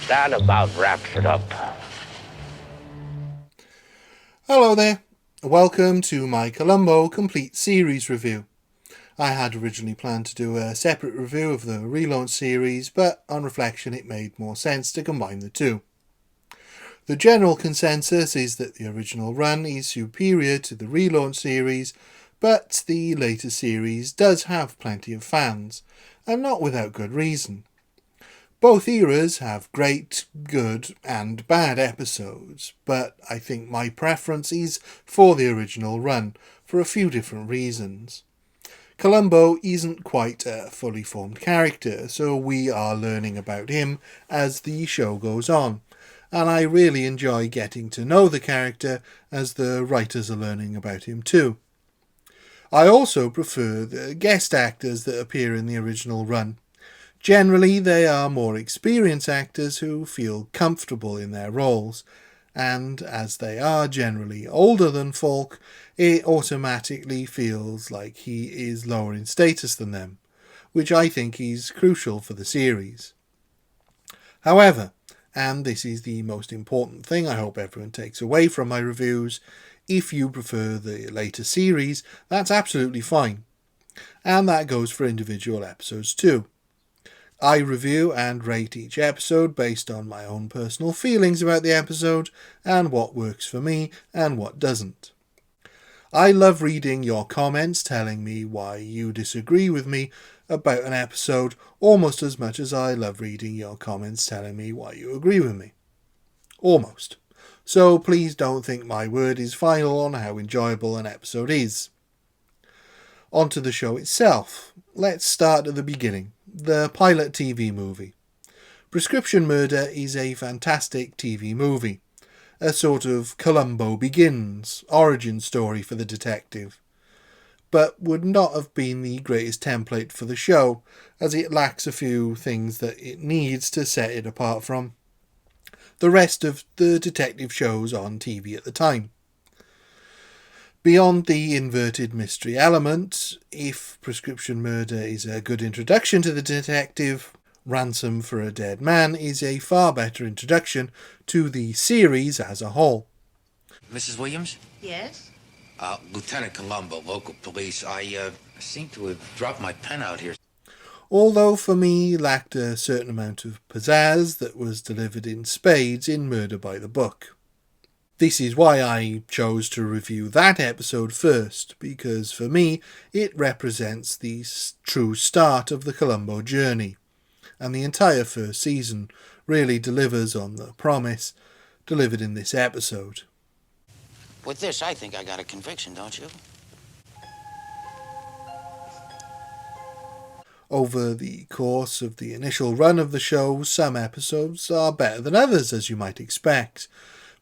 That about wraps it up. Hello there, welcome to my Columbo complete series review. I had originally planned to do a separate review of the relaunch series, but on reflection it made more sense to combine the two. The general consensus is that the original run is superior to the relaunch series, but the later series does have plenty of fans, and not without good reason. Both eras have great, good, and bad episodes, but I think my preference is for the original run, for a few different reasons. Columbo isn't quite a fully formed character, so we are learning about him as the show goes on, and I really enjoy getting to know the character as the writers are learning about him too. I also prefer the guest actors that appear in the original run. Generally, they are more experienced actors who feel comfortable in their roles, and as they are generally older than Falk, it automatically feels like he is lower in status than them, which I think is crucial for the series. However, and this is the most important thing I hope everyone takes away from my reviews, if you prefer the later series, that's absolutely fine. And that goes for individual episodes too. I review and rate each episode based on my own personal feelings about the episode and what works for me and what doesn't. I love reading your comments telling me why you disagree with me about an episode almost as much as I love reading your comments telling me why you agree with me. Almost. So please don't think my word is final on how enjoyable an episode is. On to the show itself. Let's start at the beginning. The pilot TV movie. Prescription Murder is a fantastic TV movie. A sort of Columbo Begins origin story for the detective. But would not have been the greatest template for the show, as it lacks a few things that it needs to set it apart from the rest of the detective shows on TV at the time. Beyond the inverted mystery element, if Prescription Murder is a good introduction to the detective, Ransom for a Dead Man is a far better introduction to the series as a whole. Mrs. Williams? Yes? Lieutenant Columbo, local police. I seem to have dropped my pen out here. Although for me lacked a certain amount of pizzazz that was delivered in spades in Murder by the Book. This is why I chose to review that episode first, because for me it represents the true start of the Columbo journey, and the entire first season really delivers on the promise delivered in this episode. With this, I think I got a conviction, don't you? Over the course of the initial run of the show, some episodes are better than others, as you might expect,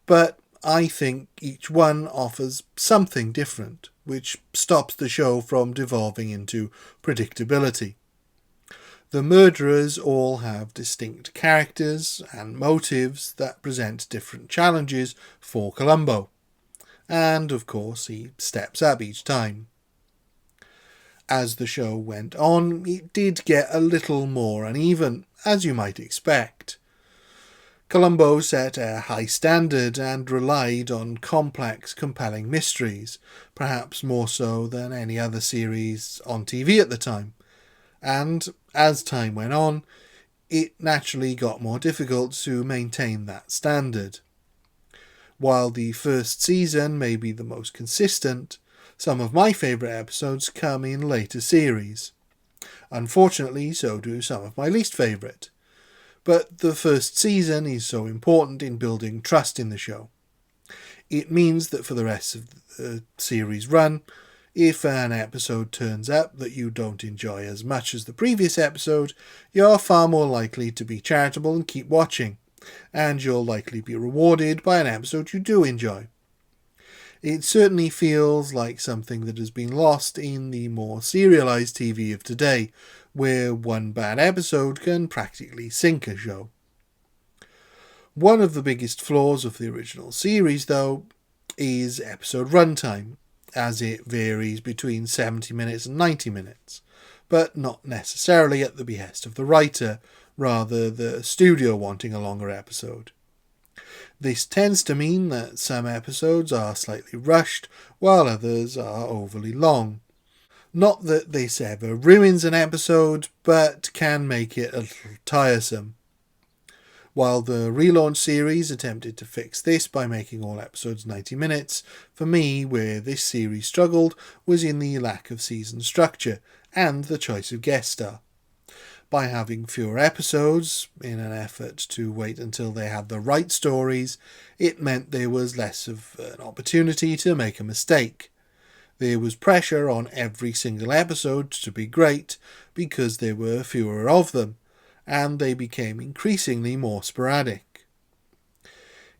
but I think each one offers something different, which stops the show from devolving into predictability. The murderers all have distinct characters and motives that present different challenges for Columbo, and of course he steps up each time. As the show went on, it did get a little more uneven, as you might expect. Columbo set a high standard and relied on complex, compelling mysteries, perhaps more so than any other series on TV at the time. And as time went on, it naturally got more difficult to maintain that standard. While the first season may be the most consistent, some of my favourite episodes come in later series. Unfortunately, so do some of my least favourite. But the first season is so important in building trust in the show. It means that for the rest of the series run, if an episode turns up that you don't enjoy as much as the previous episode, you're far more likely to be charitable and keep watching, and you'll likely be rewarded by an episode you do enjoy. It certainly feels like something that has been lost in the more serialised TV of today, where one bad episode can practically sink a show. One of the biggest flaws of the original series, though, is episode runtime, as it varies between 70 minutes and 90 minutes, but not necessarily at the behest of the writer, rather the studio wanting a longer episode. This tends to mean that some episodes are slightly rushed, while others are overly long. Not that this ever ruins an episode, but can make it a little tiresome. While the relaunch series attempted to fix this by making all episodes 90 minutes, for me, where this series struggled was in the lack of season structure and the choice of guest star. By having fewer episodes, in an effort to wait until they had the right stories, it meant there was less of an opportunity to make a mistake. There was pressure on every single episode to be great because there were fewer of them, and they became increasingly more sporadic.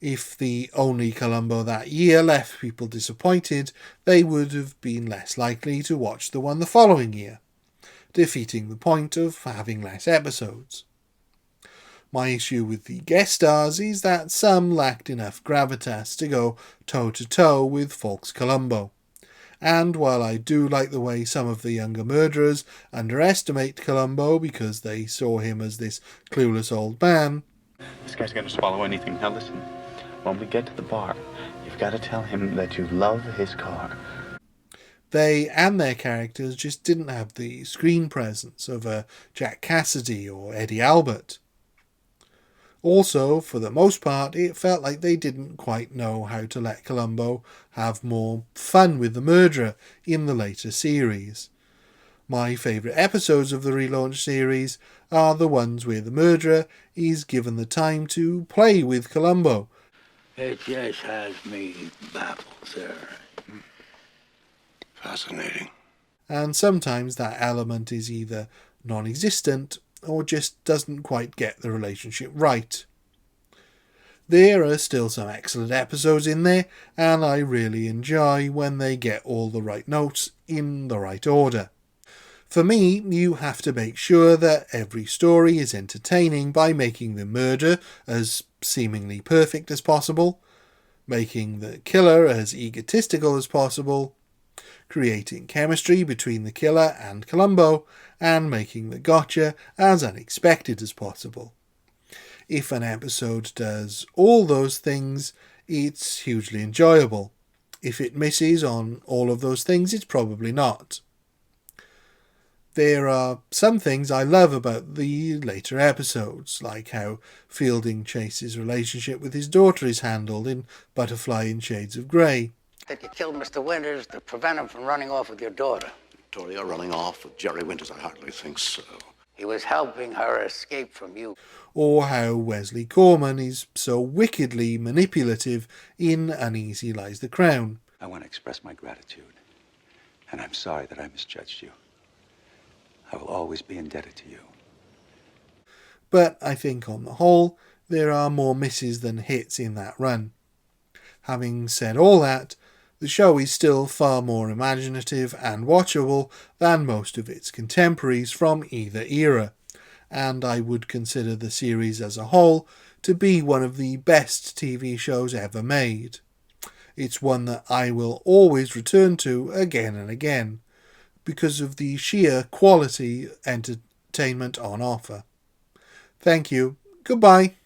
If the only Columbo that year left people disappointed, they would have been less likely to watch the one the following year, defeating the point of having less episodes. My issue with the guest stars is that some lacked enough gravitas to go toe-to-toe with Falk's Columbo. And while I do like the way some of the younger murderers underestimate Columbo because they saw him as this clueless old man... This guy's going to swallow anything. Now listen, when we get to the bar, you've got to tell him that you love his car. They and their characters just didn't have the screen presence of a Jack Cassidy or Eddie Albert. Also, for the most part, it felt like they didn't quite know how to let Columbo have more fun with the murderer in the later series. My favourite episodes of the relaunch series are the ones where the murderer is given the time to play with Columbo. It just has me baffled, sir. Fascinating. And sometimes that element is either non-existent or just doesn't quite get the relationship right. There are still some excellent episodes in there, and I really enjoy when they get all the right notes in the right order. For me, you have to make sure that every story is entertaining by making the murder as seemingly perfect as possible, making the killer as egotistical as possible, creating chemistry between the killer and Columbo, and making the gotcha as unexpected as possible. If an episode does all those things, it's hugely enjoyable. If it misses on all of those things, it's probably not. There are some things I love about the later episodes, like how Fielding Chase's relationship with his daughter is handled in Butterfly in Shades of Grey. That you killed Mr. Winters to prevent him from running off with your daughter. Victoria running off with Jerry Winters? I hardly think so. He was helping her escape from you. Or how Wesley Corman is so wickedly manipulative in Uneasy Lies the Crown. I want to express my gratitude, and I'm sorry that I misjudged you. I will always be indebted to you. But I think on the whole, there are more misses than hits in that run. Having said all that, the show is still far more imaginative and watchable than most of its contemporaries from either era, and I would consider the series as a whole to be one of the best TV shows ever made. It's one that I will always return to again and again, because of the sheer quality entertainment on offer. Thank you. Goodbye.